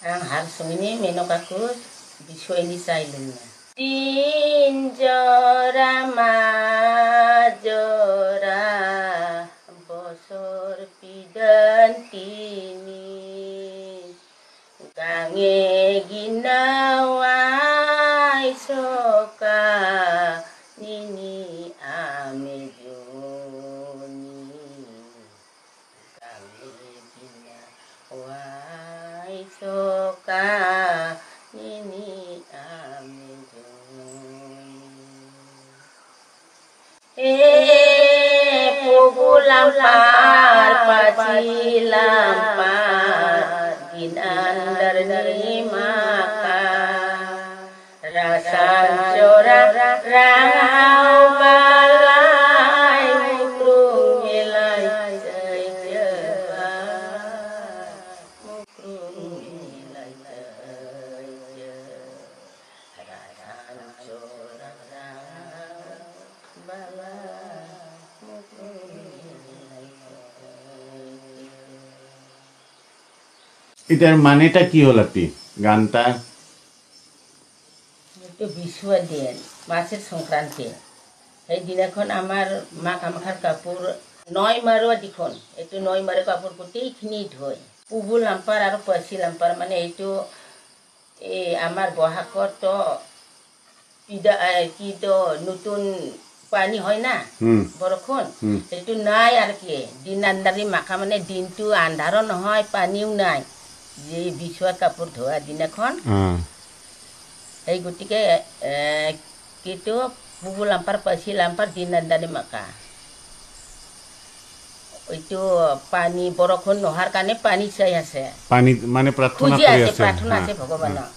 Ang harsungini menokaku biswa ini sailunna. Tinjora majora bosor pidantini kange ginawai soka nini amejoni kange ginawai soka nini lampar paci lampar ginandar ni maka rasa corak rangau balai mukrung milai sejepa mukrung milai sejepa rasa corak rangau balai mukrung. এটার মানেটা কি হল আপনি গানটা? একটু বিশুয়া দিন মাছের সংক্রান্তি এই দিন এখন আমার মা কামাখার কাপড় 9 মারোয়া দিখন একটু 9 মারে কাপড় গোটেইখিনি ধুই পুবু লাম্পার আর পাচি লাম্পার মানে এইটো এই আমার বহাগত তো পিদা কি তো নতুন পানি হয় না বরখন এইটো নাই আর কি দিন আন্দারি মাখা মানে দিনটো আন্ধারও নহয় পানিও নাই যে বিশুয়া কাপড় ধোয়া দিন এখন এই গতিকে কিন্তু পুবু লাম্পার পাচি লাম্পার দিন আন্দারি মাকা ওইটো পানি বরখন নহাৰ কাৰণে পানি চাই আছে পানি মানে প্ৰাৰ্থনা খুঁজি আছে প্ৰাৰ্থনা আছে ভগৱানক